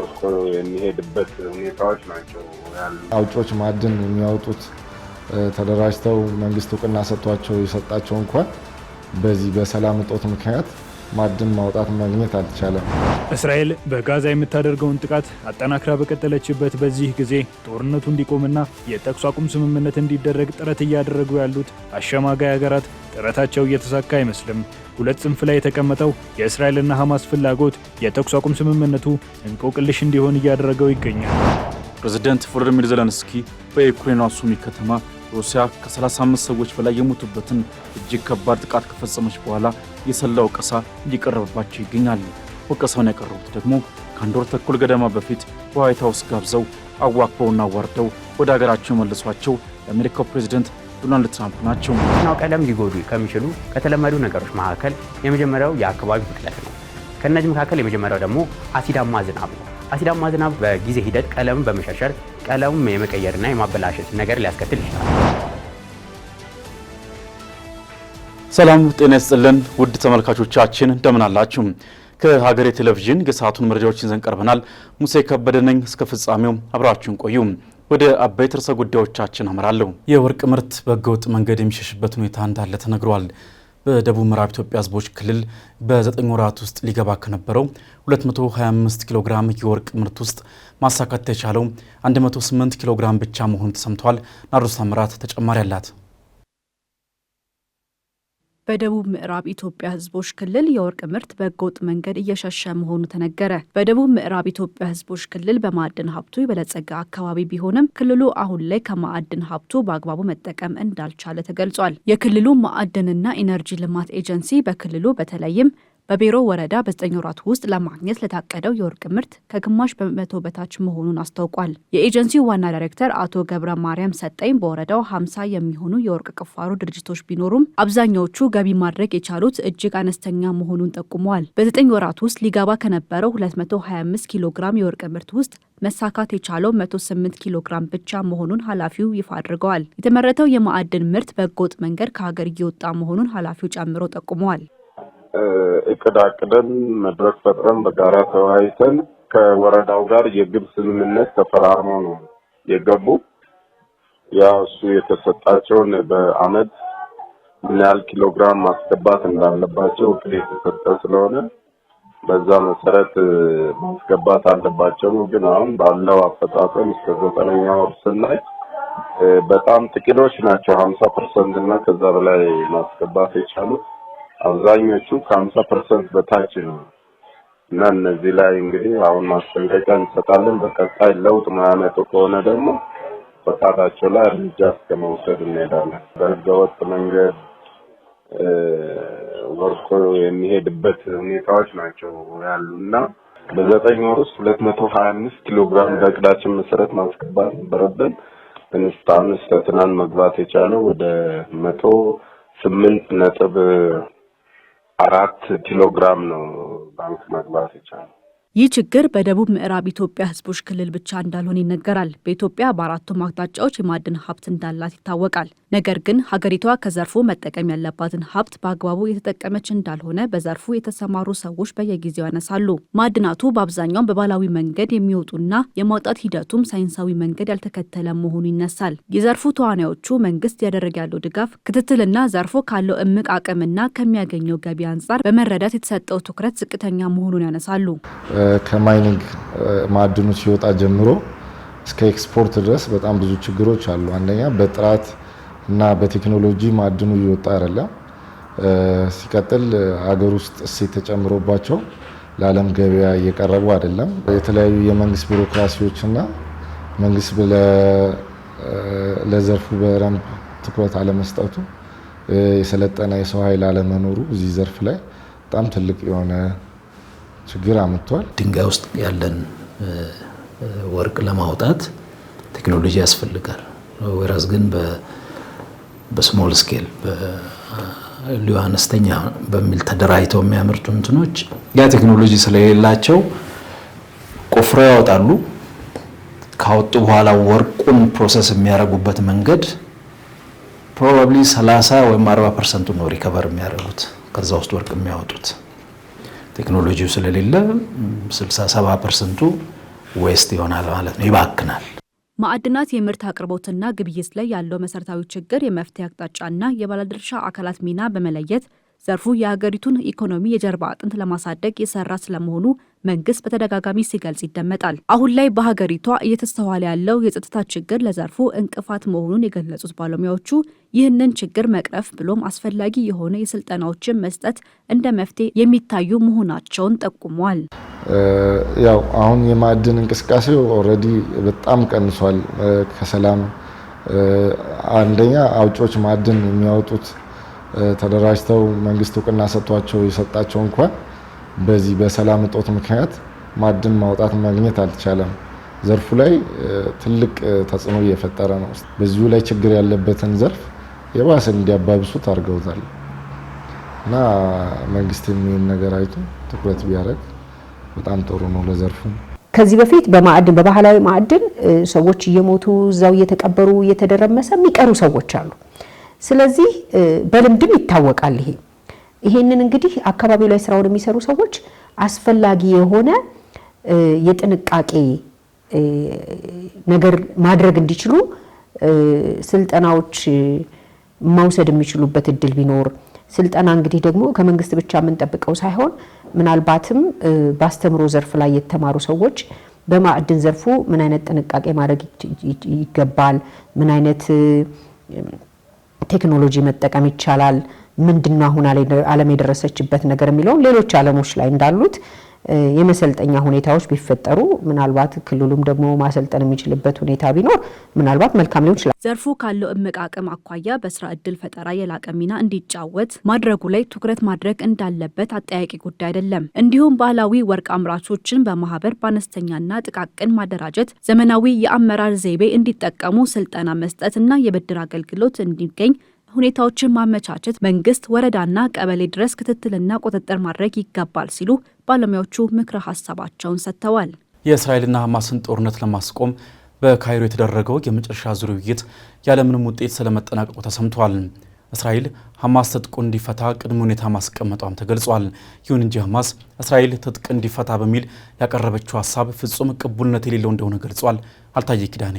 ወርቆ የሚሄድበት ሁኔታዎች ናቸው ያሉ። አውጪዎች ማዕድን የሚያወጡት ተደራጅተው መንግስት እውቅና ሰጥቷቸው የሰጣቸው እንኳን በዚህ በሰላም እጦት ምክንያት ማዕድን ማውጣት ማግኘት አልቻለም። እስራኤል በጋዛ የምታደርገውን ጥቃት አጠናክራ በቀጠለችበት በዚህ ጊዜ ጦርነቱ እንዲቆምና የተኩስ አቁም ስምምነት እንዲደረግ ጥረት እያደረጉ ያሉት አሸማጋይ ሀገራት ጥረታቸው እየተሳካ አይመስልም። ሁለት ጽንፍ ላይ የተቀመጠው የእስራኤልና ሐማስ ፍላጎት የተኩስ አቁም ስምምነቱ እንቆቅልሽ እንዲሆን እያደረገው ይገኛል። ፕሬዝዳንት ቮሎዲሚር ዜሌንስኪ በዩክሬኗ ሱሚ ከተማ ሩሲያ ከ35 ሰዎች በላይ የሞቱበትን እጅግ ከባድ ጥቃት ከፈጸመች በኋላ የሰላ ወቀሳ እየቀረበባቸው ይገኛሉ። ወቀሳውን ያቀረቡት ደግሞ ከአንድ ወር ተኩል ገደማ በፊት በዋይት ሃውስ ጋብዘው አዋክበውና ዋርደው ወደ ሀገራቸው የመለሷቸው የአሜሪካው ፕሬዝዳንት ዶናልድ ትራምፕ ናቸው። ቀለም ሊጎዱ ከሚችሉ ከተለመዱ ነገሮች መካከል የመጀመሪያው የአካባቢ ብክለት ነው። ከነዚህ መካከል የመጀመሪያው ደግሞ አሲዳማ ዝናብ ነው። አሲዳማ ዝናብ በጊዜ ሂደት ቀለምን በመሸርሸር ቀለሙን የመቀየርና የማበላሸት ነገር ሊያስከትል ይችላል። ሰላም ጤና ይስጥልን ውድ ተመልካቾቻችን እንደምን አላችሁ? ከሀገሬ ቴሌቪዥን የሰዓቱን መረጃዎችን ይዘን ቀርበናል። ሙሴ ከበደ ነኝ። እስከ ፍጻሜው አብራችሁን ቆዩ። ወደ አበይት ርዕሰ ጉዳዮቻችን አመራለሁ። የወርቅ ምርት በህገወጥ መንገድ የሚሸሽበት ሁኔታ እንዳለ ተነግሯል። በደቡብ ምዕራብ ኢትዮጵያ ህዝቦች ክልል በ9 ወራት ውስጥ ሊገባ ከነበረው 225 ኪሎ ግራም የወርቅ ምርት ውስጥ ማሳካት የቻለው 108 ኪሎ ግራም ብቻ መሆኑ ተሰምቷል። ናርዶስ ታምራት ተጨማሪ አላት። በደቡብ ምዕራብ ኢትዮጵያ ህዝቦች ክልል የወርቅ ምርት በህገወጥ መንገድ እየሸሸ መሆኑ ተነገረ። በደቡብ ምዕራብ ኢትዮጵያ ህዝቦች ክልል በማዕድን ሀብቱ የበለጸገ አካባቢ ቢሆንም ክልሉ አሁን ላይ ከማዕድን ሀብቱ በአግባቡ መጠቀም እንዳልቻለ ተገልጿል። የክልሉ ማዕድንና ኢነርጂ ልማት ኤጀንሲ በክልሉ በተለይም በቤሮ ወረዳ በ9 ወራት ውስጥ ለማግኘት ለታቀደው የወርቅ ምርት ከግማሽ በመቶ በታች መሆኑን አስታውቋል። የኤጀንሲው ዋና ዳይሬክተር አቶ ገብረ ማርያም ሰጠኝ በወረዳው 50 የሚሆኑ የወርቅ ቁፋሮ ድርጅቶች ቢኖሩም አብዛኛዎቹ ገቢ ማድረግ የቻሉት እጅግ አነስተኛ መሆኑን ጠቁመዋል። በ9 ወራት ውስጥ ሊገባ ከነበረው 225 ኪሎ ግራም የወርቅ ምርት ውስጥ መሳካት የቻለው 108 ኪሎ ግራም ብቻ መሆኑን ኃላፊው ይፋ አድርገዋል። የተመረተው የማዕድን ምርት በህገወጥ መንገድ ከሀገር እየወጣ መሆኑን ኃላፊው ጨምሮ ጠቁመዋል። እቅድ አቅደን መድረክ ፈጥረን በጋራ ተወያይተን ከወረዳው ጋር የግብ ስምምነት ተፈራርመው ነው የገቡ። ያው እሱ የተሰጣቸውን በአመት ምን ያህል ኪሎ ግራም ማስገባት እንዳለባቸው እቅድ የተሰጠ ስለሆነ በዛ መሰረት ማስገባት አለባቸው። ግን አሁን ባለው አፈጣጠም እስከ 9ኛ ወር ስናይ በጣም ጥቂቶች ናቸው 50% እና ከዛ በላይ ማስገባት የቻሉት። አብዛኞቹ ከ50% በታች ነው እና እነዚህ ላይ እንግዲህ አሁን ማስጠንቀቂያ እንሰጣለን። በቀጣይ ለውጥ ማያመጡ ከሆነ ደግሞ ፈቃዳቸው ላይ እርምጃ እስከመውሰድ እንሄዳለን። በህገወጥ መንገድ ወርቆ የሚሄድበት ሁኔታዎች ናቸው ያሉና በ9 ወር ውስጥ 225 ኪሎ ግራም በእቅዳችን መሰረት ማስገባት ነበረብን። ትንሽ ትናንት መግባት የቻለው ወደ 108.4 ኪሎ ግራም ነው ባንክ መግባት የቻለው። ይህ ችግር በደቡብ ምዕራብ ኢትዮጵያ ህዝቦች ክልል ብቻ እንዳልሆነ ይነገራል። በኢትዮጵያ በአራቱም አቅጣጫዎች የማዕድን ሀብት እንዳላት ይታወቃል። ነገር ግን ሀገሪቷ ከዘርፉ መጠቀም ያለባትን ሀብት በአግባቡ የተጠቀመች እንዳልሆነ በዘርፉ የተሰማሩ ሰዎች በየጊዜው ያነሳሉ። ማዕድናቱ በአብዛኛው በባህላዊ መንገድ የሚወጡና የማውጣት ሂደቱም ሳይንሳዊ መንገድ ያልተከተለ መሆኑ ይነሳል። የዘርፉ ተዋናዮቹ መንግስት ያደረገ ያለው ድጋፍ፣ ክትትልና ዘርፉ ካለው እምቅ አቅምና ከሚያገኘው ገቢ አንጻር በመረዳት የተሰጠው ትኩረት ዝቅተኛ መሆኑን ያነሳሉ። ከማይኒንግ ማዕድኑ ሲወጣ ጀምሮ እስከ ኤክስፖርት ድረስ በጣም ብዙ ችግሮች አሉ። አንደኛ በጥራት እና በቴክኖሎጂ ማዕድኑ እየወጣ አይደለም። ሲቀጥል ሀገር ውስጥ እሴት ተጨምሮባቸው ለዓለም ገበያ እየቀረቡ አይደለም። የተለያዩ የመንግስት ቢሮክራሲዎችና መንግስት ለዘርፉ በደንብ ትኩረት አለመስጠቱ፣ የሰለጠነ የሰው ኃይል አለመኖሩ እዚህ ዘርፍ ላይ በጣም ትልቅ የሆነ ችግር አምጥቷል። ድንጋይ ውስጥ ያለን ወርቅ ለማውጣት ቴክኖሎጂ ያስፈልጋል። ወራስ ግን በስሞል ስኬል በሊዮ አነስተኛ በሚል ተደራጅተው የሚያመርቱ እንትኖች ያ ቴክኖሎጂ ስለሌላቸው ቆፍረው ያወጣሉ። ካወጡ በኋላ ወርቁን ፕሮሰስ የሚያደርጉበት መንገድ ፕሮባብሊ 30 ወይም 40% ነው ሪከቨር የሚያደርጉት ከዛ ውስጥ ወርቅ የሚያወጡት። ቴክኖሎጂው ስለሌለ 60-70% ዌስት ይሆናል ማለት ነው፣ ይባክናል። ማዕድናት የምርት አቅርቦትና ግብይት ላይ ያለው መሰረታዊ ችግር የመፍትሄ አቅጣጫና የባለድርሻ አካላት ሚና በመለየት ዘርፉ የሀገሪቱን ኢኮኖሚ የጀርባ አጥንት ለማሳደግ የሰራ ስለመሆኑ መንግስት በተደጋጋሚ ሲገልጽ ይደመጣል። አሁን ላይ በሀገሪቷ እየተስተዋለ ያለው የጸጥታ ችግር ለዘርፉ እንቅፋት መሆኑን የገለጹት ባለሙያዎቹ ይህንን ችግር መቅረፍ ብሎም አስፈላጊ የሆነ የስልጠናዎችን መስጠት እንደ መፍትሄ የሚታዩ መሆናቸውን ጠቁመዋል። ያው አሁን የማዕድን እንቅስቃሴው ኦልሬዲ በጣም ቀንሷል። ከሰላም አንደኛ አውጪዎች ማዕድን የሚያወጡት ተደራጅተው መንግስት እውቅና ሰጥቷቸው የሰጣቸው እንኳን በዚህ በሰላም እጦት ምክንያት ማዕድን ማውጣት ማግኘት አልቻለም። ዘርፉ ላይ ትልቅ ተጽዕኖ እየፈጠረ ነው። በዚሁ ላይ ችግር ያለበትን ዘርፍ የባሰ እንዲያባብሱት አድርገውታል እና መንግስት የሚሆን ነገር አይቶ ትኩረት ቢያደርግ በጣም ጥሩ ነው ለዘርፉ። ከዚህ በፊት በማዕድን በባህላዊ ማዕድን ሰዎች እየሞቱ እዛው እየተቀበሩ እየተደረመሰ የሚቀሩ ሰዎች አሉ። ስለዚህ በልምድም ይታወቃል። ይሄንን እንግዲህ አካባቢው ላይ ስራውን የሚሰሩ ሰዎች አስፈላጊ የሆነ የጥንቃቄ ነገር ማድረግ እንዲችሉ ስልጠናዎች መውሰድ የሚችሉበት እድል ቢኖር፣ ስልጠና እንግዲህ ደግሞ ከመንግስት ብቻ የምንጠብቀው ሳይሆን ምናልባትም በአስተምሮ ዘርፍ ላይ የተማሩ ሰዎች በማዕድን ዘርፉ ምን አይነት ጥንቃቄ ማድረግ ይገባል፣ ምን አይነት ቴክኖሎጂ መጠቀም ይቻላል፣ ምንድነው አሁን ዓለም የደረሰችበት ነገር የሚለው ሌሎች ዓለሞች ላይ እንዳሉት የመሰልጠኛ ሁኔታዎች ቢፈጠሩ ምናልባት ክልሉም ደግሞ ማሰልጠን የሚችልበት ሁኔታ ቢኖር ምናልባት መልካም ሊሆን ይችላል። ዘርፉ ካለው እምቅ አቅም አኳያ በስራ እድል ፈጠራ የላቀ ሚና እንዲጫወት ማድረጉ ላይ ትኩረት ማድረግ እንዳለበት አጠያቂ ጉዳይ አይደለም። እንዲሁም ባህላዊ ወርቅ አምራቾችን በማህበር በአነስተኛና ጥቃቅን ማደራጀት፣ ዘመናዊ የአመራር ዘይቤ እንዲጠቀሙ ስልጠና መስጠትና የብድር አገልግሎት እንዲገኝ ሁኔታዎችን ማመቻቸት መንግስት ወረዳና ቀበሌ ድረስ ክትትልና ቁጥጥር ማድረግ ይገባል ሲሉ ባለሙያዎቹ ምክረ ሀሳባቸውን ሰጥተዋል። የእስራኤልና ሐማስን ጦርነት ለማስቆም በካይሮ የተደረገው የመጨረሻ ዙር ውይይት ያለምንም ውጤት ስለመጠናቀቁ ተሰምቷል። እስራኤል ሐማስ ትጥቁ እንዲፈታ ቅድመ ሁኔታ ማስቀመጧም ተገልጿል። ይሁን እንጂ ሐማስ እስራኤል ትጥቅ እንዲፈታ በሚል ያቀረበችው ሀሳብ ፍጹም ቅቡልነት የሌለው እንደሆነ ገልጿል። አልታየ ኪዳኔ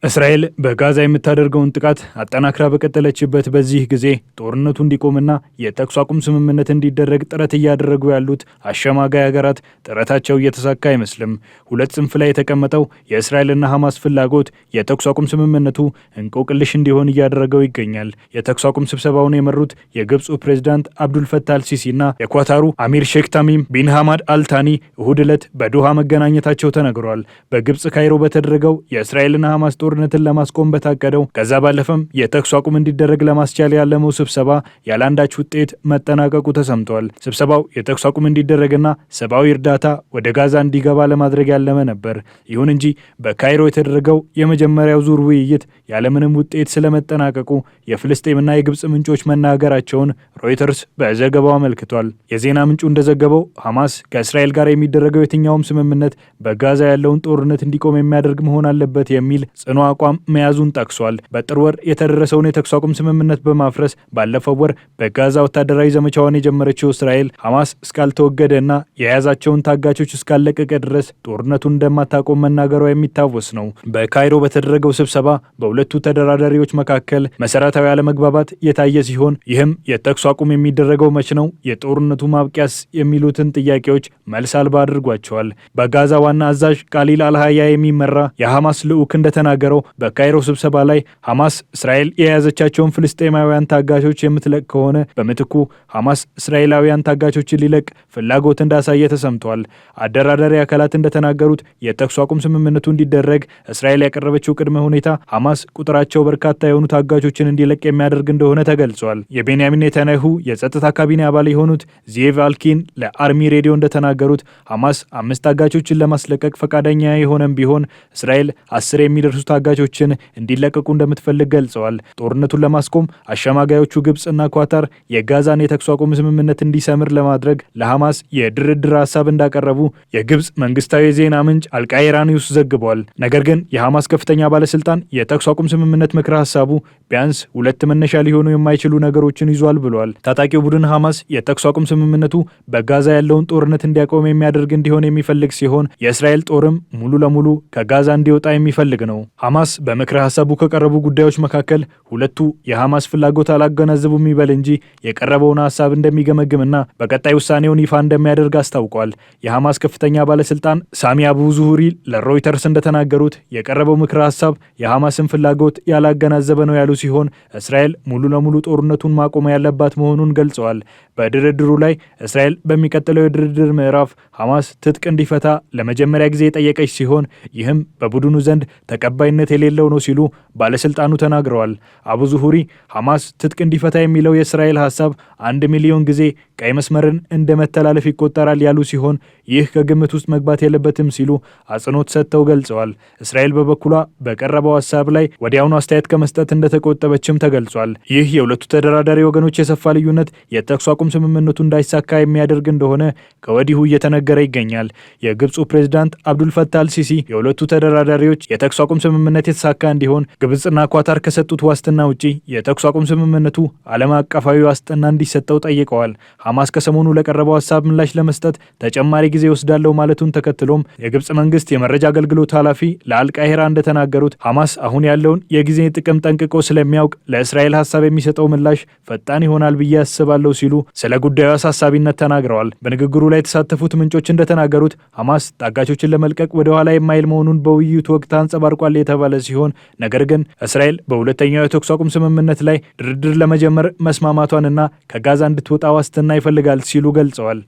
እስራኤል በጋዛ የምታደርገውን ጥቃት አጠናክራ በቀጠለችበት በዚህ ጊዜ ጦርነቱ እንዲቆምና የተኩስ አቁም ስምምነት እንዲደረግ ጥረት እያደረጉ ያሉት አሸማጋይ ሀገራት ጥረታቸው እየተሳካ አይመስልም። ሁለት ጽንፍ ላይ የተቀመጠው የእስራኤልና ሐማስ ፍላጎት የተኩስ አቁም ስምምነቱ እንቆቅልሽ እንዲሆን እያደረገው ይገኛል። የተኩስ አቁም ስብሰባውን የመሩት የግብፁ ፕሬዝዳንት አብዱልፈታህ አልሲሲና የኳታሩ አሚር ሼክ ታሚም ቢን ሐማድ አልታኒ እሁድ ዕለት በዶሃ መገናኘታቸው ተነግሯል። በግብፅ ካይሮ በተደረገው የእስራኤልና ሐማስ ጦርነትን ለማስቆም በታቀደው ከዛ ባለፈም የተኩስ አቁም እንዲደረግ ለማስቻል ያለመው ስብሰባ ያላንዳች ውጤት መጠናቀቁ ተሰምቷል። ስብሰባው የተኩስ አቁም እንዲደረግና ሰብአዊ እርዳታ ወደ ጋዛ እንዲገባ ለማድረግ ያለመ ነበር። ይሁን እንጂ በካይሮ የተደረገው የመጀመሪያው ዙር ውይይት ያለምንም ውጤት ስለመጠናቀቁ የፍልስጤምና የግብፅ ምንጮች መናገራቸውን ሮይተርስ በዘገባው አመልክቷል። የዜና ምንጩ እንደዘገበው ሐማስ ከእስራኤል ጋር የሚደረገው የትኛውም ስምምነት በጋዛ ያለውን ጦርነት እንዲቆም የሚያደርግ መሆን አለበት የሚል ጽኑ አቋም መያዙን ጠቅሷል። በጥር ወር የተደረሰውን የተኩስ አቁም ስምምነት በማፍረስ ባለፈው ወር በጋዛ ወታደራዊ ዘመቻዋን የጀመረችው እስራኤል ሐማስ እስካልተወገደና የያዛቸውን ታጋቾች እስካለቀቀ ድረስ ጦርነቱን እንደማታቆም መናገሯ የሚታወስ ነው። በካይሮ በተደረገው ስብሰባ በሁለቱ ተደራዳሪዎች መካከል መሰረታዊ አለመግባባት የታየ ሲሆን ይህም የተኩስ አቁም የሚደረገው መች ነው፣ የጦርነቱ ማብቂያስ የሚሉትን ጥያቄዎች መልስ አልባ አድርጓቸዋል። በጋዛ ዋና አዛዥ ቃሊል አልሃያ የሚመራ የሐማስ ልዑክ እንደተናገረው በካይሮ ስብሰባ ላይ ሐማስ እስራኤል የያዘቻቸውን ፍልስጤማውያን ታጋቾች የምትለቅ ከሆነ በምትኩ ሐማስ እስራኤላውያን ታጋቾችን ሊለቅ ፍላጎት እንዳሳየ ተሰምቷል። አደራዳሪ አካላት እንደተናገሩት የተኩስ አቁም ስምምነቱ እንዲደረግ እስራኤል ያቀረበችው ቅድመ ሁኔታ ሐማስ ቁጥራቸው በርካታ የሆኑ ታጋቾችን እንዲለቅ የሚያደርግ እንደሆነ ተገልጿል። የቤንያሚን ኔታንያሁ የጸጥታ ካቢኔ አባል የሆኑት ዚቭ አልኪን ለአርሚ ሬዲዮ እንደተናገሩት ሐማስ 5 ታጋቾችን ለማስለቀቅ ፈቃደኛ የሆነም ቢሆን እስራኤል 10 የሚደርሱ ታጋቾችን እንዲለቀቁ እንደምትፈልግ ገልጸዋል። ጦርነቱን ለማስቆም አሸማጋዮቹ ግብጽና ኳታር የጋዛን የተኩስ አቁም ስምምነት እንዲሰምር ለማድረግ ለሐማስ የድርድር ሀሳብ እንዳቀረቡ የግብጽ መንግስታዊ የዜና ምንጭ አልቃይራ ኒውስ ዘግቧል። ነገር ግን የሐማስ ከፍተኛ ባለስልጣን የተኩስ አቁም ስምምነት ምክረ ሀሳቡ ቢያንስ ሁለት መነሻ ሊሆኑ የማይችሉ ነገሮችን ይዟል ብሏል። ታጣቂው ቡድን ሐማስ የተኩስ አቁም ስምምነቱ በጋዛ ያለውን ጦርነት እንዲያቆም የሚያደርግ እንዲሆን የሚፈልግ ሲሆን የእስራኤል ጦርም ሙሉ ለሙሉ ከጋዛ እንዲወጣ የሚፈልግ ነው። ሐማስ በምክረ ሀሳቡ ከቀረቡ ጉዳዮች መካከል ሁለቱ የሐማስ ፍላጎት አላገናዘቡም ይበል እንጂ የቀረበውን ሀሳብ እንደሚገመግምና በቀጣይ ውሳኔውን ይፋ እንደሚያደርግ አስታውቋል። የሐማስ ከፍተኛ ባለስልጣን ሳሚ አቡ ዙሁሪ ለሮይተርስ እንደተናገሩት የቀረበው ምክረ ሀሳብ የሐማስን ፍላጎት ያላገናዘበ ነው ያሉ ሲሆን እስራኤል ሙሉ ለሙሉ ጦርነቱን ማቆም ያለባት መሆኑን ገልጸዋል። በድርድሩ ላይ እስራኤል በሚቀጥለው የድርድር ምዕራፍ ሐማስ ትጥቅ እንዲፈታ ለመጀመሪያ ጊዜ የጠየቀች ሲሆን ይህም በቡድኑ ዘንድ ተቀባይነት የሌለው ነው ሲሉ ባለስልጣኑ ተናግረዋል። አቡ ዙሁሪ ሐማስ ትጥቅ እንዲፈታ የሚለው የእስራኤል ሀሳብ 1 ሚሊዮን ጊዜ ቀይ መስመርን እንደ መተላለፍ ይቆጠራል ያሉ ሲሆን ይህ ከግምት ውስጥ መግባት የለበትም ሲሉ አጽንኦት ሰጥተው ገልጸዋል። እስራኤል በበኩሏ በቀረበው ሀሳብ ላይ ወዲያውኑ አስተያየት ከመስጠት እንደተቆጠበችም ተገልጿል። ይህ የሁለቱ ተደራዳሪ ወገኖች የሰፋ ልዩነት የተኩስ አቁም ስምምነቱ እንዳይሳካ የሚያደርግ እንደሆነ ከወዲሁ እየተነገረ ይገኛል። የግብፁ ፕሬዝዳንት አብዱል ፈታህ አልሲሲ የሁለቱ ተደራዳሪዎች የተኩስ አቁም ስምምነት የተሳካ እንዲሆን ግብፅና ኳታር ከሰጡት ዋስትና ውጪ የተኩስ አቁም ስምምነቱ ዓለም አቀፋዊ ዋስትና እንዲሰጠው ጠይቀዋል። ሐማስ ከሰሞኑ ለቀረበው ሀሳብ ምላሽ ለመስጠት ተጨማሪ ጊዜ ወስዳለው ማለቱን ተከትሎም የግብፅ መንግስት የመረጃ አገልግሎት ኃላፊ ለአልቃሂራ እንደተናገሩት ሐማስ አሁን ያለውን የጊዜ ጥቅም ጠንቅቆ ስለሚያውቅ ለእስራኤል ሀሳብ የሚሰጠው ምላሽ ፈጣን ይሆናል ብዬ አስባለሁ ሲሉ ስለ ጉዳዩ አሳሳቢነት ተናግረዋል። በንግግሩ ላይ የተሳተፉት ምንጮች እንደተናገሩት ሐማስ ታጋቾችን ለመልቀቅ ወደ ኋላ የማይል መሆኑን በውይይቱ ወቅት አንጸባርቋል የተባለ ሲሆን ነገር ግን እስራኤል በሁለተኛው የተኩስ አቁም ስምምነት ላይ ድርድር ለመጀመር መስማማቷንና ከጋዛ እንድትወጣ ዋስትና ይፈልጋል ሲሉ ገልጸዋል።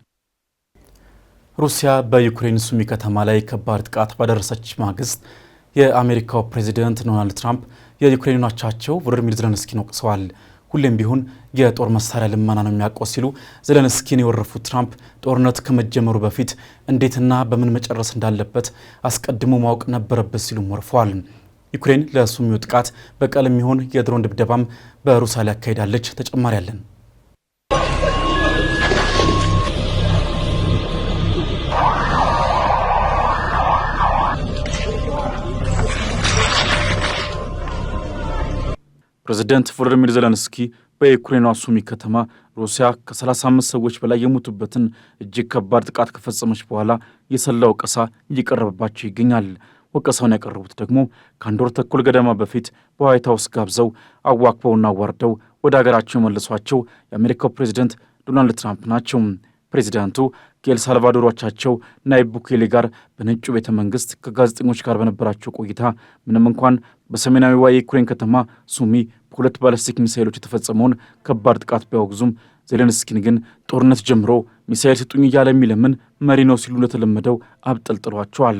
ሩሲያ በዩክሬን ሱሚ ከተማ ላይ ከባድ ጥቃት ባደረሰች ማግስት የአሜሪካው ፕሬዚደንት ዶናልድ ትራምፕ የዩክሬን አቻቸው ቮሎዲሚር ዜሌንስኪን ወቅሰዋል። ሁሌም ቢሆን የጦር መሳሪያ ልመና ነው የሚያውቀው ሲሉ ዜሌንስኪን የወረፉት ትራምፕ ጦርነት ከመጀመሩ በፊት እንዴትና በምን መጨረስ እንዳለበት አስቀድሞ ማወቅ ነበረበት ሲሉም ወርፈዋል። ዩክሬን ለሱሚው ጥቃት በቀል የሚሆን የድሮን ድብደባም በሩሲያ ላይ አካሂዳለች። ተጨማሪ ያለን ፕሬዚደንት ቮሎዲሚር ዜሌንስኪ በዩክሬኗ ሱሚ ከተማ ሩሲያ ከ35 ሰዎች በላይ የሞቱበትን እጅግ ከባድ ጥቃት ከፈጸመች በኋላ የሰላ ወቀሳ እየቀረበባቸው ይገኛል። ወቀሳውን ያቀረቡት ደግሞ ከአንድ ወር ተኩል ገደማ በፊት በዋይት ሀውስ ጋብዘው አዋክበውና አዋርደው ወደ ሀገራቸው የመለሷቸው የአሜሪካው ፕሬዚደንት ዶናልድ ትራምፕ ናቸው። ፕሬዚዳንቱ ከኤልሳልቫዶር አቻቸው ናይብ ቡኬሌ ጋር በነጩ ቤተ መንግስት ከጋዜጠኞች ጋር በነበራቸው ቆይታ ምንም እንኳን በሰሜናዊዋ የዩክሬን ከተማ ሱሚ በሁለት ባላስቲክ ሚሳይሎች የተፈጸመውን ከባድ ጥቃት ቢያወግዙም ዜሌንስኪን ግን ጦርነት ጀምሮ ሚሳይል ስጡኝ እያለ የሚለምን መሪ ነው ሲሉ እንደተለመደው አብጠልጥሏቸዋል።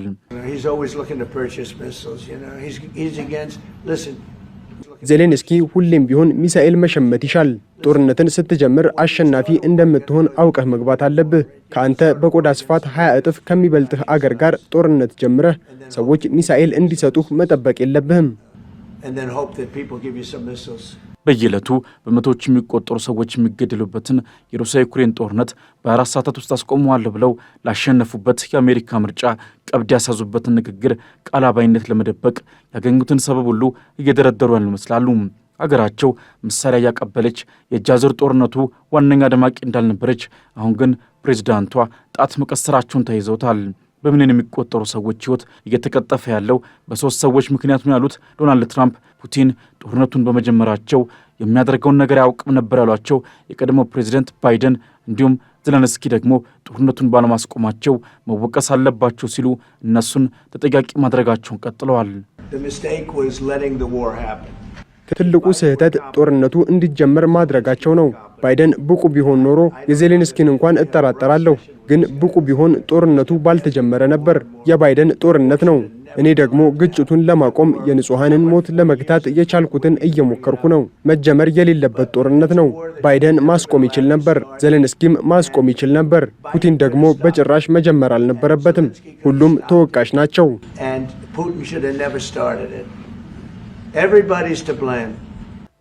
ዜሌንስኪ ሁሌም ቢሆን ሚሳኤል መሸመት ይሻል። ጦርነትን ስትጀምር አሸናፊ እንደምትሆን አውቀህ መግባት አለብህ። ከአንተ በቆዳ ስፋት 20 እጥፍ ከሚበልጥህ አገር ጋር ጦርነት ጀምረህ ሰዎች ሚሳኤል እንዲሰጡህ መጠበቅ የለብህም። በየዕለቱ በመቶዎች የሚቆጠሩ ሰዎች የሚገደሉበትን የሩሲያ ዩክሬን ጦርነት በ4 ሰዓታት ውስጥ አስቆመዋለሁ ብለው ላሸነፉበት የአሜሪካ ምርጫ ቀብድ ያሳዙበትን ንግግር ቃል አባይነት ለመደበቅ ያገኙትን ሰበብ ሁሉ እየደረደሩ ያሉ ይመስላሉ። አገራቸው መሳሪያ እያቀበለች የእጅ አዙር ጦርነቱ ዋነኛ ደማቂ እንዳልነበረች አሁን ግን ፕሬዝዳንቷ ጣት መቀሰራቸውን ተይዘውታል። በሚሊዮን የሚቆጠሩ ሰዎች ሕይወት እየተቀጠፈ ያለው በ3 ሰዎች ምክንያት ነው ያሉት ዶናልድ ትራምፕ ፑቲን ጦርነቱን በመጀመራቸው የሚያደርገውን ነገር ያውቅም ነበር ያሏቸው የቀድሞው ፕሬዚደንት ባይደን እንዲሁም ዜሌንስኪ ደግሞ ጦርነቱን ባለማስቆማቸው መወቀስ አለባቸው ሲሉ እነሱን ተጠያቂ ማድረጋቸውን ቀጥለዋል። ትልቁ ስህተት ጦርነቱ እንዲጀመር ማድረጋቸው ነው። ባይደን ብቁ ቢሆን ኖሮ የዜሌንስኪን እንኳን እጠራጠራለሁ፣ ግን ብቁ ቢሆን ጦርነቱ ባልተጀመረ ነበር። የባይደን ጦርነት ነው። እኔ ደግሞ ግጭቱን ለማቆም የንጹሐንን ሞት ለመግታት የቻልኩትን እየሞከርኩ ነው። መጀመር የሌለበት ጦርነት ነው። ባይደን ማስቆም ይችል ነበር፣ ዜሌንስኪም ማስቆም ይችል ነበር። ፑቲን ደግሞ በጭራሽ መጀመር አልነበረበትም። ሁሉም ተወቃሽ ናቸው። Everybody's to blame.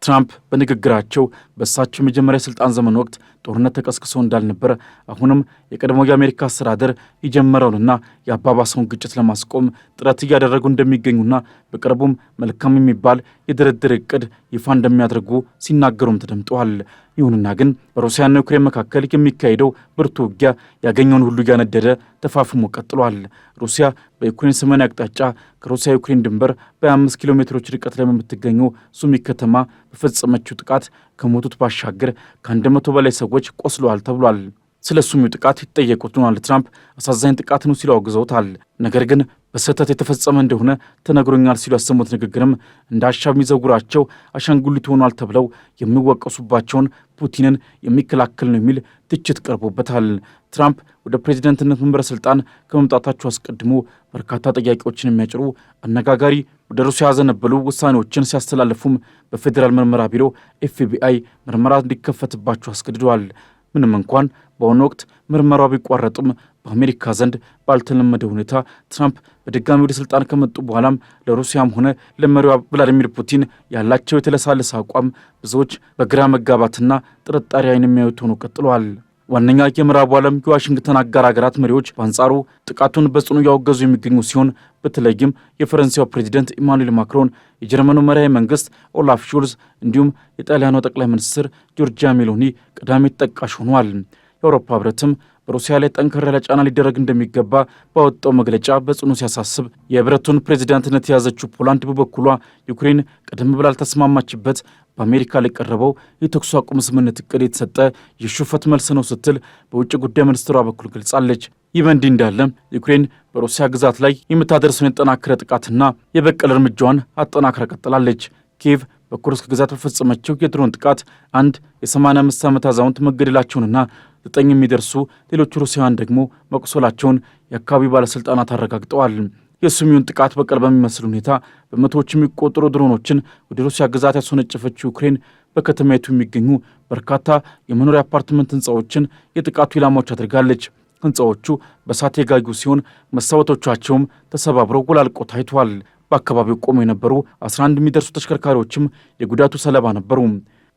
ትራምፕ በንግግራቸው በእሳቸው የመጀመሪያ የሥልጣን ዘመን ወቅት ጦርነት ተቀስቅሶ እንዳልነበረ አሁንም የቀድሞው የአሜሪካ አስተዳደር የጀመረውንና የአባባሰውን ግጭት ለማስቆም ጥረት እያደረጉ እንደሚገኙና በቅርቡም መልካም የሚባል የድርድር ዕቅድ ይፋ እንደሚያደርጉ ሲናገሩም ተደምጠዋል። ይሁንና ግን በሩሲያና ዩክሬን መካከል የሚካሄደው ብርቱ ውጊያ ያገኘውን ሁሉ እያነደደ ተፋፍሞ ቀጥሏል። ሩሲያ በዩክሬን ሰሜናዊ አቅጣጫ ከሩሲያ ዩክሬን ድንበር በ25 ኪሎ ሜትሮች ርቀት ላይ በምትገኘው ሱሚ ከተማ በፈጸመችው ጥቃት ከሞቱት ባሻገር ከ100 በላይ ሰዎች ቆስለዋል ተብሏል። ስለ ሱሚው ጥቃት የተጠየቁት ዶናልድ ትራምፕ አሳዛኝ ጥቃት ነው ሲሉ አውግዘውታል። ነገር ግን በስህተት የተፈጸመ እንደሆነ ተነግሮኛል ሲሉ ያሰሙት ንግግርም እንደ ሀሳብ የሚዘውራቸው አሻንጉሊት ሆኗል ተብለው የሚወቀሱባቸውን ፑቲንን የሚከላከል ነው የሚል ትችት ቀርቦበታል። ትራምፕ ወደ ፕሬዚደንትነት መንበረ ስልጣን ከመምጣታቸው አስቀድሞ በርካታ ጥያቄዎችን የሚያጭሩ አነጋጋሪ ወደ ሩሲያ ያዘነበሉ ውሳኔዎችን ሲያስተላልፉም በፌዴራል ምርመራ ቢሮ ኤፍቢአይ ምርመራ እንዲከፈትባቸው አስገድደዋል። ምንም እንኳን በአሁኑ ወቅት ምርመራው ቢቋረጥም በአሜሪካ ዘንድ ባልተለመደ ሁኔታ ትራምፕ በድጋሚ ወደ ስልጣን ከመጡ በኋላም ለሩሲያም ሆነ ለመሪዋ ቭላዲሚር ፑቲን ያላቸው የተለሳለሰ አቋም ብዙዎች በግራ መጋባትና ጥርጣሬ ዓይን የሚያዩት ሆኖ ቀጥለዋል። ዋነኛ የምዕራቡ ዓለም የዋሽንግተን አጋር ሀገራት መሪዎች በአንጻሩ ጥቃቱን በጽኑ ያወገዙ የሚገኙ ሲሆን በተለይም የፈረንሳዩ ፕሬዚደንት ኢማኑኤል ማክሮን፣ የጀርመኑ መራሄ መንግስት ኦላፍ ሾልዝ እንዲሁም የጣሊያኑ ጠቅላይ ሚኒስትር ጆርጂያ ሜሎኒ ቀዳሚ ተጠቃሽ ሆነዋል። የአውሮፓ ህብረትም በሩሲያ ላይ ጠንከር ያለ ጫና ሊደረግ እንደሚገባ ባወጣው መግለጫ በጽኑ ሲያሳስብ፣ የህብረቱን ፕሬዚዳንትነት የያዘችው ፖላንድ በበኩሏ ዩክሬን ቀደም ብላ ያልተስማማችበት በአሜሪካ ላይ ቀረበው የተኩስ አቁም ስምምነት እቅድ የተሰጠ የሹፈት መልስ ነው ስትል በውጭ ጉዳይ ሚኒስትሯ በኩል ገልጻለች። ይህ በእንዲህ እንዳለ ዩክሬን በሩሲያ ግዛት ላይ የምታደርሰውን የተጠናከረ ጥቃትና የበቀል እርምጃዋን አጠናክራ ቀጥላለች። ኪየቭ በኩርስክ ግዛት በፈጸመችው የድሮን ጥቃት አንድ የ85 ዓመት አዛውንት መገደላቸውንና 9 የሚደርሱ ሌሎች ሩሲያውያን ደግሞ መቁሰላቸውን የአካባቢው ባለሥልጣናት አረጋግጠዋል። የሱሚውን ጥቃት በቀል በሚመስል ሁኔታ በመቶዎች የሚቆጠሩ ድሮኖችን ወደ ሩሲያ ግዛት ያስወነጨፈችው ዩክሬን በከተማይቱ የሚገኙ በርካታ የመኖሪያ አፓርትመንት ህንፃዎችን የጥቃቱ ኢላማዎች አድርጋለች። ህንፃዎቹ በእሳት የጋዩ ሲሆን መስታወቶቻቸውም ተሰባብረው ወላልቆ ታይቷል። በአካባቢው ቆመው የነበሩ 11 የሚደርሱ ተሽከርካሪዎችም የጉዳቱ ሰለባ ነበሩ።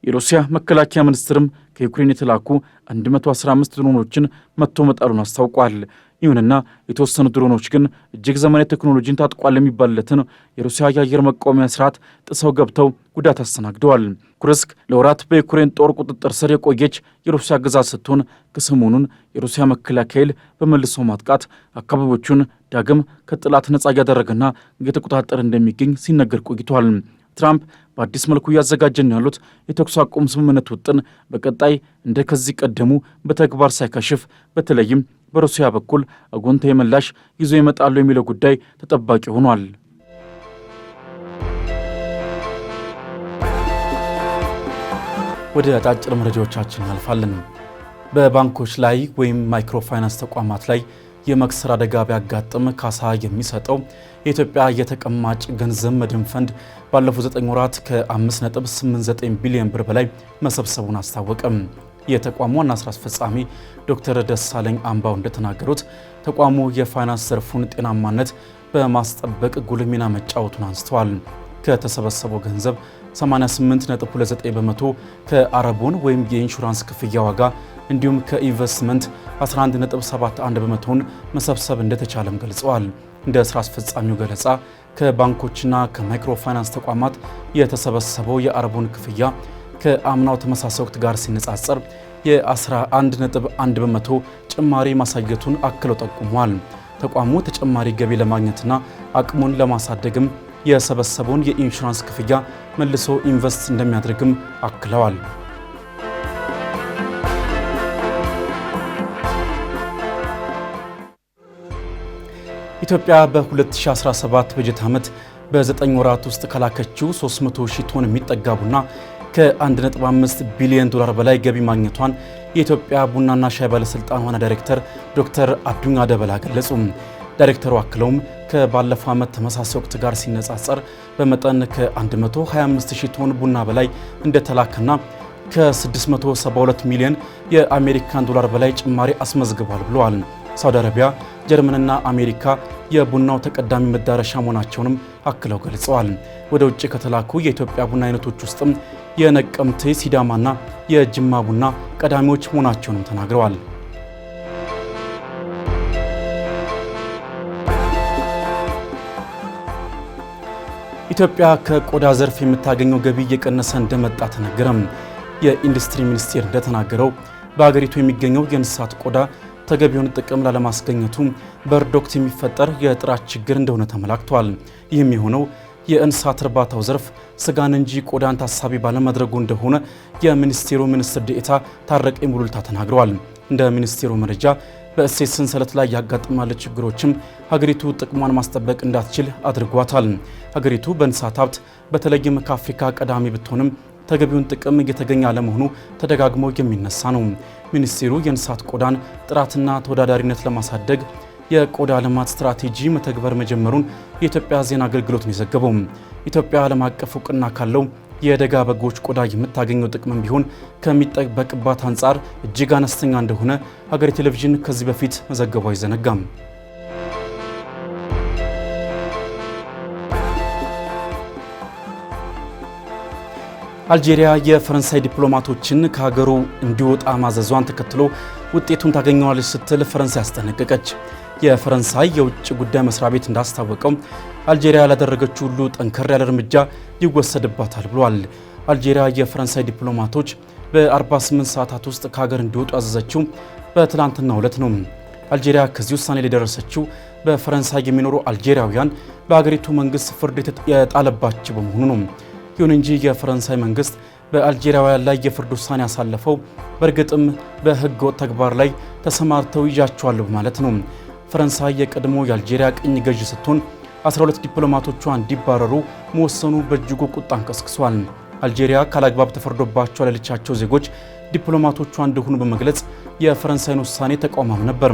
የሩሲያ መከላከያ ሚኒስትርም ከዩክሬን የተላኩ 115 ድሮኖችን መጥቶ መጣሉን አስታውቋል። ይሁንና የተወሰኑ ድሮኖች ግን እጅግ ዘመናዊ ቴክኖሎጂን ታጥቋል የሚባልለትን የሩሲያ የአየር መቃወሚያ ስርዓት ጥሰው ገብተው ጉዳት አስተናግደዋል። ኩርስክ ለወራት በዩክሬን ጦር ቁጥጥር ስር የቆየች የሩሲያ ግዛት ስትሆን ከሰሞኑን የሩሲያ መከላከያ ኃይል በመልሶ ማጥቃት አካባቢዎቹን ዳግም ከጠላት ነጻ እያደረገና እየተቆጣጠረ እንደሚገኝ ሲነገር ቆይቷል። ትራምፕ በአዲስ መልኩ እያዘጋጀን ያሉት የተኩስ አቁም ስምምነት ውጥን በቀጣይ እንደ ከዚህ ቀደሙ በተግባር ሳይከሽፍ በተለይም በሩሲያ በኩል አዎንታዊ ምላሽ ይዞ ይመጣሉ የሚለው ጉዳይ ተጠባቂ ሆኗል። ወደ አጫጭር መረጃዎቻችን እናልፋለን። በባንኮች ላይ ወይም ማይክሮፋይናንስ ተቋማት ላይ የመክሰር አደጋ ቢያጋጥም ካሳ የሚሰጠው የኢትዮጵያ የተቀማጭ ገንዘብ መድን ፈንድ ባለፉት 9 ወራት ከ5.89 ቢሊዮን ብር በላይ መሰብሰቡን አስታወቀም። የተቋሙ ዋና ስራ አስፈጻሚ ዶክተር ደሳለኝ አምባው እንደተናገሩት ተቋሙ የፋይናንስ ዘርፉን ጤናማነት በማስጠበቅ ጉልህ ሚና መጫወቱን አንስተዋል። ከተሰበሰበው ገንዘብ 88.29 በመቶ ከአረቦን ወይም የኢንሹራንስ ክፍያ ዋጋ እንዲሁም ከኢንቨስትመንት 11.71 በመቶን መሰብሰብ እንደተቻለም ገልጸዋል። እንደ ስራ አስፈጻሚው ገለጻ ከባንኮችና ከማይክሮፋይናንስ ተቋማት የተሰበሰበው የአረቦን ክፍያ ከአምናው ተመሳሳይ ወቅት ጋር ሲነጻጸር የ11.1 በመቶ ጭማሪ ማሳየቱን አክለው ጠቁመዋል። ተቋሙ ተጨማሪ ገቢ ለማግኘትና አቅሙን ለማሳደግም የሰበሰበውን የኢንሹራንስ ክፍያ መልሶ ኢንቨስት እንደሚያደርግም አክለዋል። ኢትዮጵያ በ2017 በጀት ዓመት በ9 ወራት ውስጥ ከላከችው 300 ሺህ ቶን የሚጠጋ ቡና ከ1.5 ቢሊዮን ዶላር በላይ ገቢ ማግኘቷን የኢትዮጵያ ቡናና ሻይ ባለስልጣን ዋና ዳይሬክተር ዶክተር አዱኛ ደበላ ገለጹ። ዳይሬክተሩ አክለውም ከባለፈው ዓመት ተመሳሳይ ወቅት ጋር ሲነጻጸር በመጠን ከ125 ሺህ ቶን ቡና በላይ እንደተላከና ከ672 ሚሊዮን የአሜሪካን ዶላር በላይ ጭማሪ አስመዝግቧል ብለዋል። ሳውዲ አረቢያ፣ ጀርመንና አሜሪካ የቡናው ተቀዳሚ መዳረሻ መሆናቸውንም አክለው ገልጸዋል። ወደ ውጭ ከተላኩ የኢትዮጵያ ቡና አይነቶች ውስጥም የነቀምቴ፣ ሲዳማና የጅማ ቡና ቀዳሚዎች መሆናቸውንም ተናግረዋል። ኢትዮጵያ ከቆዳ ዘርፍ የምታገኘው ገቢ እየቀነሰ እንደመጣ ተነገረም። የኢንዱስትሪ ሚኒስቴር እንደተናገረው በሀገሪቱ የሚገኘው የእንስሳት ቆዳ ተገቢውን ጥቅም ላለማስገኘቱ በእርድ ወቅት የሚፈጠር የጥራት ችግር እንደሆነ ተመላክቷል። ይህም የሆነው የእንስሳት እርባታው ዘርፍ ስጋን እንጂ ቆዳን ታሳቢ ባለማድረጉ እንደሆነ የሚኒስቴሩ ሚኒስትር ዴኤታ ታረቀኝ ቡሉልታ ተናግረዋል። እንደ ሚኒስቴሩ መረጃ በእሴት ሰንሰለት ላይ ያጋጥማል ችግሮችም ሀገሪቱ ጥቅሟን ማስጠበቅ እንዳትችል አድርጓታል። ሀገሪቱ በእንስሳት ሀብት በተለይም ከአፍሪካ ቀዳሚ ብትሆንም ተገቢውን ጥቅም እየተገኘ አለመሆኑ ተደጋግሞ የሚነሳ ነው። ሚኒስቴሩ የእንስሳት ቆዳን ጥራትና ተወዳዳሪነት ለማሳደግ የቆዳ ልማት ስትራቴጂ መተግበር መጀመሩን የኢትዮጵያ ዜና አገልግሎት ነው የዘገበው። ኢትዮጵያ ዓለም አቀፍ እውቅና ካለው የደጋ በጎች ቆዳ የምታገኘው ጥቅምም ቢሆን ከሚጠበቅባት አንጻር እጅግ አነስተኛ እንደሆነ ሀገሬ ቴሌቪዥን ከዚህ በፊት መዘገቡ አይዘነጋም። አልጄሪያ የፈረንሳይ ዲፕሎማቶችን ከሀገሩ እንዲወጣ ማዘዟን ተከትሎ ውጤቱን ታገኘዋለች ስትል ፈረንሳይ አስጠነቀቀች። የፈረንሳይ የውጭ ጉዳይ መስሪያ ቤት እንዳስታወቀው አልጄሪያ ያላደረገችው ሁሉ ጠንከር ያለ እርምጃ ይወሰድባታል ብሏል። አልጄሪያ የፈረንሳይ ዲፕሎማቶች በ48 ሰዓታት ውስጥ ከሀገር እንዲወጡ ያዘዘችው በትላንትናው ዕለት ነው። አልጄሪያ ከዚህ ውሳኔ ላይ የደረሰችው በፈረንሳይ የሚኖሩ አልጄሪያውያን በሀገሪቱ መንግስት ፍርድ የጣለባቸው በመሆኑ ነው። ይሁን እንጂ የፈረንሳይ መንግስት በአልጄሪያውያን ላይ የፍርድ ውሳኔ ያሳለፈው በእርግጥም በህገ ወጥ ተግባር ላይ ተሰማርተው ይዣቸዋለሁ ማለት ነው። ፈረንሳይ የቀድሞ የአልጄሪያ ቅኝ ገዥ ስትሆን 12 ዲፕሎማቶቿ እንዲባረሩ መወሰኑ በእጅጉ ቁጣን ቀስቅሷል። አልጄሪያ ካላግባብ ተፈርዶባቸው ያለቻቸው ዜጎች ዲፕሎማቶቿ እንደሆኑ በመግለጽ የፈረንሳይን ውሳኔ ተቃውማም ነበር።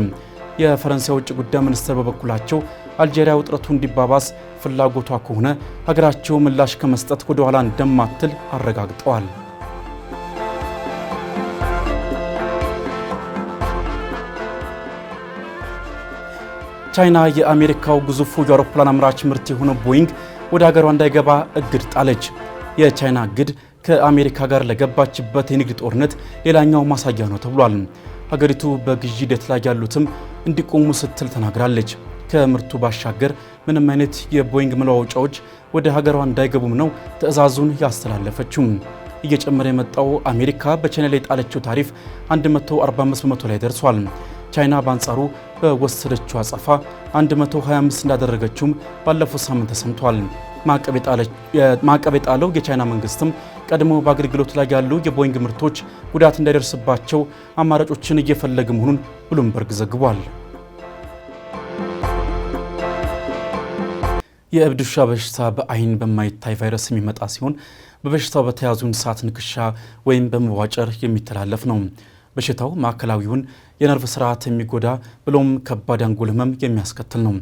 የፈረንሳይ ውጭ ጉዳይ ሚኒስትር በበኩላቸው አልጄሪያ ውጥረቱ እንዲባባስ ፍላጎቷ ከሆነ ሀገራቸው ምላሽ ከመስጠት ወደ ኋላ እንደማትል አረጋግጠዋል። ቻይና የአሜሪካው ግዙፉ የአውሮፕላን አምራች ምርት የሆነው ቦይንግ ወደ ሀገሯ እንዳይገባ እግድ ጣለች። የቻይና እግድ ከአሜሪካ ጋር ለገባችበት የንግድ ጦርነት ሌላኛው ማሳያ ነው ተብሏል። ሀገሪቱ በግዢ ሂደት ላይ ያሉትም እንዲቆሙ ስትል ተናግራለች። ከምርቱ ባሻገር ምንም አይነት የቦይንግ መለዋወጫዎች ወደ ሀገሯ እንዳይገቡም ነው ትዕዛዙን ያስተላለፈችው። እየጨመረ የመጣው አሜሪካ በቻይና ላይ የጣለችው ታሪፍ 145 በመቶ ላይ ደርሷል። ቻይና በአንጻሩ በወሰደችው አጸፋ 125 እንዳደረገችውም ባለፈው ሳምንት ተሰምቷል። ማዕቀብ የጣለው የቻይና መንግስትም ቀድሞ በአገልግሎት ላይ ያሉ የቦይንግ ምርቶች ጉዳት እንዳይደርስባቸው አማራጮችን እየፈለገ መሆኑን ብሉምበርግ ዘግቧል። የእብድ ውሻ በሽታ በአይን በማይታይ ቫይረስ የሚመጣ ሲሆን በበሽታው በተያዙ እንስሳት ንክሻ ወይም በመዋጨር የሚተላለፍ ነው። በሽታው ማዕከላዊውን የነርቭ ስርዓት የሚጎዳ ብሎም ከባድ አንጎል ህመም የሚያስከትል ነው።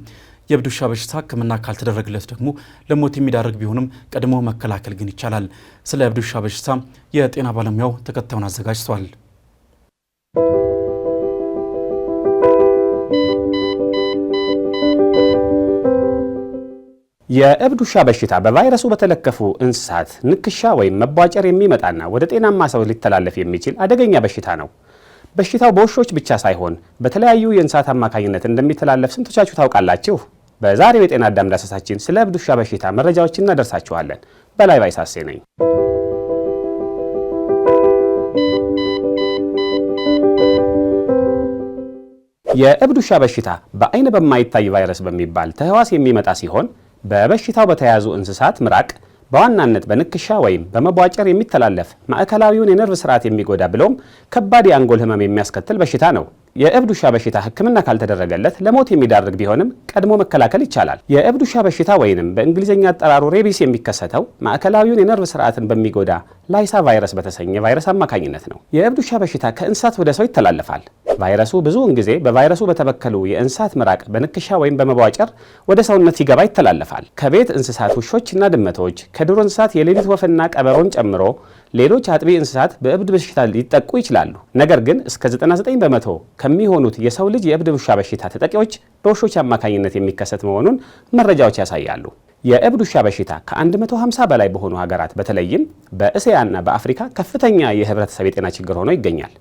የእብድ ውሻ በሽታ ሕክምና ካልተደረገለት ደግሞ ለሞት የሚዳርግ ቢሆንም ቀድሞ መከላከል ግን ይቻላል። ስለ እብድ ውሻ በሽታ የጤና ባለሙያው ተከታዩን አዘጋጅቷል። የእብድ ውሻ በሽታ በቫይረሱ በተለከፉ እንስሳት ንክሻ ወይም መቧጨር የሚመጣና ወደ ጤናማ ሰው ሊተላለፍ የሚችል አደገኛ በሽታ ነው። በሽታው በውሾች ብቻ ሳይሆን በተለያዩ የእንስሳት አማካኝነት እንደሚተላለፍ ስንቶቻችሁ ታውቃላችሁ? በዛሬው የጤና አዳም ዳሰሳችን ስለ እብድ ውሻ በሽታ መረጃዎችን እናደርሳችኋለን። በላይ ባይሳሴ ነኝ። የእብድ ውሻ በሽታ በአይን በማይታይ ቫይረስ በሚባል ተህዋስ የሚመጣ ሲሆን በበሽታው በተያዙ እንስሳት ምራቅ በዋናነት በንክሻ ወይም በመቧጨር የሚተላለፍ ማዕከላዊውን የነርቭ ስርዓት የሚጎዳ ብሎም ከባድ የአንጎል ህመም የሚያስከትል በሽታ ነው። የእብድ ውሻ በሽታ ሕክምና ካልተደረገለት ለሞት የሚዳርግ ቢሆንም ቀድሞ መከላከል ይቻላል። የእብድ ውሻ በሽታ ወይንም በእንግሊዝኛ አጠራሩ ሬቢስ የሚከሰተው ማዕከላዊውን የነርቭ ስርዓትን በሚጎዳ ላይሳ ቫይረስ በተሰኘ ቫይረስ አማካኝነት ነው። የእብድ ውሻ በሽታ ከእንስሳት ወደ ሰው ይተላለፋል። ቫይረሱ ብዙውን ጊዜ በቫይረሱ በተበከሉ የእንስሳት ምራቅ በንክሻ ወይም በመቧጨር ወደ ሰውነት ሲገባ ይተላለፋል። ከቤት እንስሳት ውሾችና ድመቶች፣ ከዱር እንስሳት የሌሊት ወፍና ቀበሮን ጨምሮ ሌሎች አጥቢ እንስሳት በእብድ በሽታ ሊጠቁ ይችላሉ። ነገር ግን እስከ 99 በመቶ ከሚሆኑት የሰው ልጅ የእብድ ውሻ በሽታ ተጠቂዎች በውሾች አማካኝነት የሚከሰት መሆኑን መረጃዎች ያሳያሉ። የእብድ ውሻ በሽታ ከ150 በላይ በሆኑ ሀገራት በተለይም በእስያና በአፍሪካ ከፍተኛ የህብረተሰብ የጤና ችግር ሆኖ ይገኛል።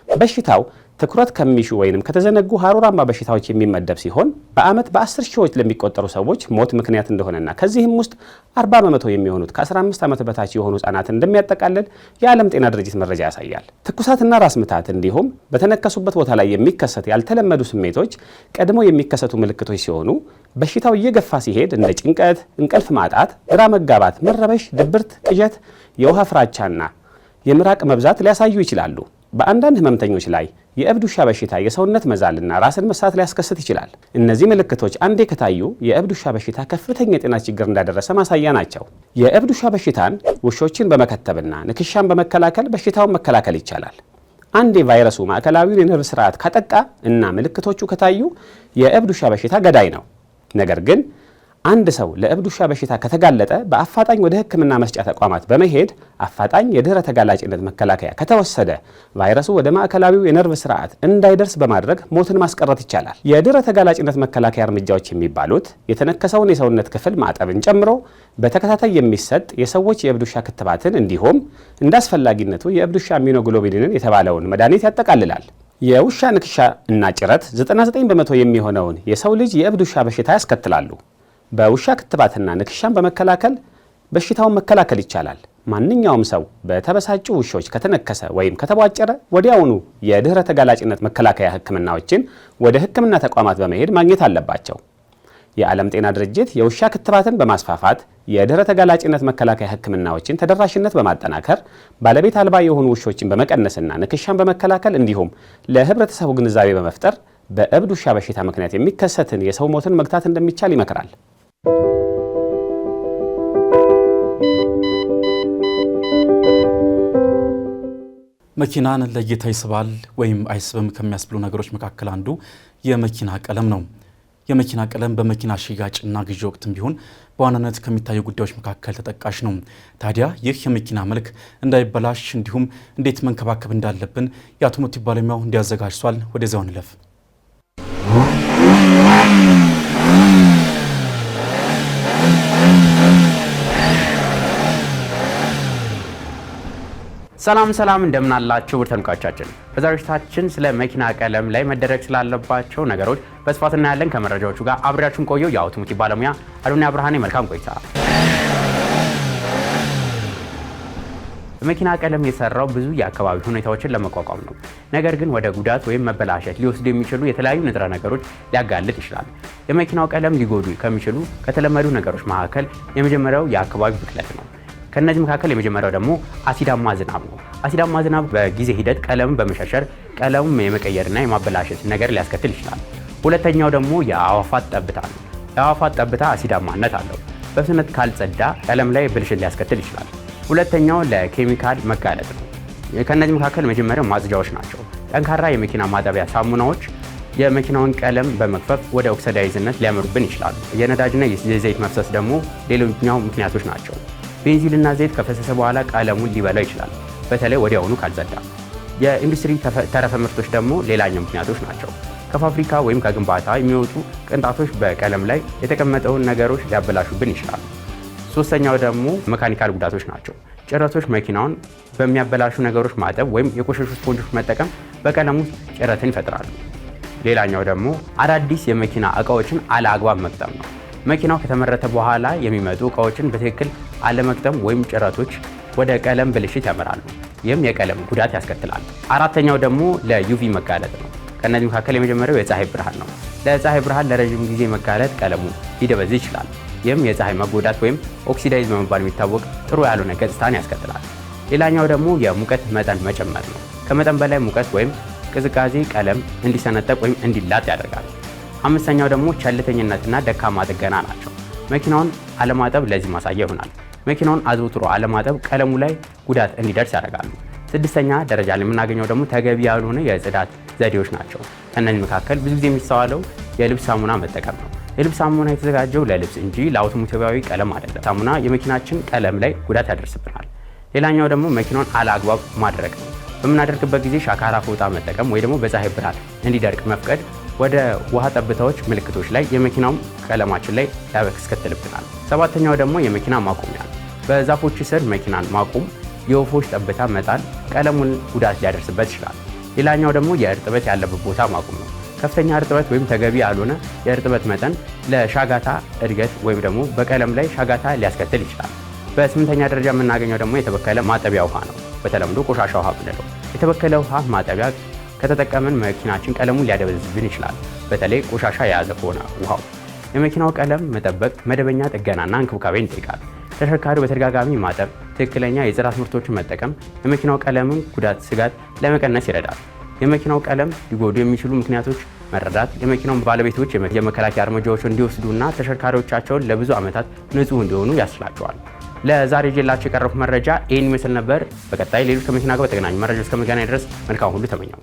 በሽታው ትኩረት ከሚሹ ወይንም ከተዘነጉ ሀሩራማ በሽታዎች የሚመደብ ሲሆን በአመት በ10 ሺዎች ለሚቆጠሩ ሰዎች ሞት ምክንያት እንደሆነና ከዚህም ውስጥ 40 በመቶ የሚሆኑት ከ15 ዓመት በታች የሆኑ ህጻናትን እንደሚያጠቃልል የዓለም ጤና ድርጅት መረጃ ያሳያል። ትኩሳትና ራስ ምታት እንዲሁም በተነከሱበት ቦታ ላይ የሚከሰት ያልተለመዱ ስሜቶች ቀድሞ የሚከሰቱ ምልክቶች ሲሆኑ በሽታው እየገፋ ሲሄድ እንደ ጭንቀት፣ እንቅልፍ ማጣት፣ ግራ መጋባት፣ መረበሽ፣ ድብርት፣ ቅዠት፣ የውሃ ፍራቻና የምራቅ መብዛት ሊያሳዩ ይችላሉ። በአንዳንድ ህመምተኞች ላይ የእብድ ውሻ በሽታ የሰውነት መዛልና ራስን መሳት ሊያስከስት ይችላል። እነዚህ ምልክቶች አንዴ ከታዩ የእብድ ውሻ በሽታ ከፍተኛ የጤና ችግር እንዳደረሰ ማሳያ ናቸው። የእብድ ውሻ በሽታን ውሾችን በመከተብና ንክሻን በመከላከል በሽታውን መከላከል ይቻላል። አንዴ ቫይረሱ ማዕከላዊውን የነርቭ ስርዓት ካጠቃ እና ምልክቶቹ ከታዩ የእብድ ውሻ በሽታ ገዳይ ነው። ነገር ግን አንድ ሰው ለእብድ ውሻ በሽታ ከተጋለጠ በአፋጣኝ ወደ ሕክምና መስጫ ተቋማት በመሄድ አፋጣኝ የድህረ ተጋላጭነት መከላከያ ከተወሰደ ቫይረሱ ወደ ማዕከላዊው የነርቭ ስርዓት እንዳይደርስ በማድረግ ሞትን ማስቀረት ይቻላል። የድህረ ተጋላጭነት መከላከያ እርምጃዎች የሚባሉት የተነከሰውን የሰውነት ክፍል ማጠብን ጨምሮ በተከታታይ የሚሰጥ የሰዎች የእብድ ውሻ ክትባትን እንዲሁም እንደ አስፈላጊነቱ የእብድ ውሻ ኢሚኖግሎቢንን የተባለውን መድኃኒት ያጠቃልላል። የውሻ ንክሻ እና ጭረት 99 በመቶ የሚሆነውን የሰው ልጅ የእብድ ውሻ በሽታ ያስከትላሉ። በውሻ ክትባትና ንክሻን በመከላከል በሽታውን መከላከል ይቻላል። ማንኛውም ሰው በተበሳጩ ውሾች ከተነከሰ ወይም ከተቧጨረ ወዲያውኑ የድህረ ተጋላጭነት መከላከያ ህክምናዎችን ወደ ህክምና ተቋማት በመሄድ ማግኘት አለባቸው። የዓለም ጤና ድርጅት የውሻ ክትባትን በማስፋፋት የድህረ ተጋላጭነት መከላከያ ህክምናዎችን ተደራሽነት በማጠናከር ባለቤት አልባ የሆኑ ውሾችን በመቀነስና ንክሻን በመከላከል እንዲሁም ለህብረተሰቡ ግንዛቤ በመፍጠር በእብድ ውሻ በሽታ ምክንያት የሚከሰትን የሰው ሞትን መግታት እንደሚቻል ይመክራል። መኪናን ለእይታ ይስባል ወይም አይስብም ከሚያስብሉ ነገሮች መካከል አንዱ የመኪና ቀለም ነው። የመኪና ቀለም በመኪና ሽያጭና ግዢ ወቅትም ቢሆን በዋናነት ከሚታዩ ጉዳዮች መካከል ተጠቃሽ ነው። ታዲያ ይህ የመኪና መልክ እንዳይበላሽ እንዲሁም እንዴት መንከባከብ እንዳለብን የአውቶሞቲቭ ባለሙያው እንዲያዘጋጅቷል። ወደዚያው እንለፍ። ሰላም እንደምን አላችሁ ተመልካቾቻችን። በዛሬው ዝግጅታችን ስለ መኪና ቀለም ላይ መደረግ ስላለባቸው ነገሮች በስፋት እናያለን። ከመረጃዎቹ ጋር አብሬያችሁን ቆየው የአውቶሞቲቭ ባለሙያ አዶንያ ብርሃኔ። መልካም ቆይታ። በመኪና ቀለም የሰራው ብዙ የአካባቢ ሁኔታዎችን ለመቋቋም ነው። ነገር ግን ወደ ጉዳት ወይም መበላሸት ሊወስዱ የሚችሉ የተለያዩ ንጥረ ነገሮች ሊያጋልጥ ይችላል። የመኪናው ቀለም ሊጎዱ ከሚችሉ ከተለመዱ ነገሮች መካከል የመጀመሪያው የአካባቢ ብክለት ነው። ከነዚህ መካከል የመጀመሪያው ደግሞ አሲዳማ ዝናብ ነው። አሲዳማ ዝናብ በጊዜ ሂደት ቀለምን በመሸርሸር ቀለሙን የመቀየርና የማበላሸት ነገር ሊያስከትል ይችላል። ሁለተኛው ደግሞ የአዋፋት ጠብታ ነው። የአዋፋት ጠብታ አሲዳማነት አለው። በፍጥነት ካልጸዳ ቀለም ላይ ብልሽት ሊያስከትል ይችላል። ሁለተኛው ለኬሚካል መጋለጥ ነው። ከነዚህ መካከል መጀመሪያው ማጽጃዎች ናቸው። ጠንካራ የመኪና ማጠቢያ ሳሙናዎች የመኪናውን ቀለም በመክፈፍ ወደ ኦክሲዳይዝነት ሊያመሩብን ይችላሉ። የነዳጅና የዘይት መፍሰስ ደግሞ ሌሎኛው ምክንያቶች ናቸው። ቤንዚንና ዘይት ከፈሰሰ በኋላ ቀለሙን ሊበላው ይችላል፣ በተለይ ወዲያውኑ ካልጸዳ። የኢንዱስትሪ ተረፈ ምርቶች ደግሞ ሌላኛው ምክንያቶች ናቸው። ከፋብሪካ ወይም ከግንባታ የሚወጡ ቅንጣቶች በቀለም ላይ የተቀመጠውን ነገሮች ሊያበላሹብን ይችላሉ። ሶስተኛው ደግሞ መካኒካል ጉዳቶች ናቸው። ጭረቶች መኪናውን በሚያበላሹ ነገሮች ማጠብ ወይም የቆሸሹ ስፖንጆች መጠቀም በቀለም ውስጥ ጭረትን ይፈጥራሉ። ሌላኛው ደግሞ አዳዲስ የመኪና እቃዎችን አለአግባብ መግጠም ነው። መኪናው ከተመረተ በኋላ የሚመጡ እቃዎችን በትክክል አለመግጠም ወይም ጭረቶች ወደ ቀለም ብልሽት ያመራሉ። ይህም የቀለም ጉዳት ያስከትላል። አራተኛው ደግሞ ለዩቪ መጋለጥ ነው። ከነዚህ መካከል የመጀመሪያው የፀሐይ ብርሃን ነው። ለፀሐይ ብርሃን ለረጅም ጊዜ መጋለጥ ቀለሙ ሊደበዝዝ ይችላል። ይህም የፀሐይ መጎዳት ወይም ኦክሲዳይዝ በመባል የሚታወቅ ጥሩ ያልሆነ ገጽታን ያስከትላል። ሌላኛው ደግሞ የሙቀት መጠን መጨመር ነው። ከመጠን በላይ ሙቀት ወይም ቅዝቃዜ ቀለም እንዲሰነጠቅ ወይም እንዲላጥ ያደርጋል። አምስተኛው ደግሞ ቸልተኝነትና ደካማ ጥገና ናቸው። መኪናውን አለማጠብ ለዚህ ማሳያ ይሆናል። መኪናውን አዘውትሮ አለማጠብ ቀለሙ ላይ ጉዳት እንዲደርስ ያደርጋሉ። ስድስተኛ ደረጃ ላይ የምናገኘው ደግሞ ተገቢ ያልሆነ የጽዳት ዘዴዎች ናቸው። ከእነዚህ መካከል ብዙ ጊዜ የሚስተዋለው የልብስ ሳሙና መጠቀም ነው። የልብስ ሳሙና የተዘጋጀው ለልብስ እንጂ ለአውቶሞቲቫዊ ቀለም አይደለም። ሳሙና የመኪናችን ቀለም ላይ ጉዳት ያደርስብናል። ሌላኛው ደግሞ መኪናውን አላግባብ ማድረቅ ነው። በምናደርግበት ጊዜ ሻካራ ፎጣ መጠቀም ወይ ደግሞ በፀሐይ ብርሃን እንዲደርቅ መፍቀድ ወደ ውሃ ጠብታዎች ምልክቶች ላይ የመኪናው ቀለማችን ላይ ያስከትልብናል። ሰባተኛው ደግሞ የመኪና ማቆሚያ ነው። በዛፎች ስር መኪናን ማቆም፣ የወፎች ጠብታ መጣል ቀለሙን ጉዳት ሊያደርስበት ይችላል። ሌላኛው ደግሞ የእርጥበት ያለበት ቦታ ማቆም ነው። ከፍተኛ እርጥበት ወይም ተገቢ ያልሆነ የእርጥበት መጠን ለሻጋታ እድገት ወይም ደግሞ በቀለም ላይ ሻጋታ ሊያስከትል ይችላል። በስምንተኛ ደረጃ የምናገኘው ደግሞ የተበከለ ማጠቢያ ውሃ ነው። በተለምዶ ቆሻሻ ውሃ ብንለው። የተበከለ ውሃ ማጠቢያ ከተጠቀምን መኪናችን ቀለሙን ሊያደበዝብን ይችላል። በተለይ ቆሻሻ የያዘ ከሆነ ውሃው። የመኪናው ቀለም መጠበቅ መደበኛ ጥገናና እንክብካቤን ይጠይቃል። ተሽከርካሪው በተደጋጋሚ ማጠብ፣ ትክክለኛ የጽዳት ምርቶችን መጠቀም የመኪናው ቀለምን ጉዳት ስጋት ለመቀነስ ይረዳል። የመኪናው ቀለም ሊጎዱ የሚችሉ ምክንያቶች መረዳት የመኪናውን ባለቤቶች የመከላከያ እርምጃዎች እንዲወስዱና ተሽከርካሪዎቻቸውን ለብዙ ዓመታት ንጹህ እንዲሆኑ ያስችላቸዋል። ለዛሬ ጀላችሁ የቀረቡት መረጃ ይህን ይመስል ነበር። በቀጣይ ሌሎች ከመኪና ጋር በተገናኙ መረጃዎች እስከምንገናኝ ድረስ መልካም ሁሉ ተመኘው።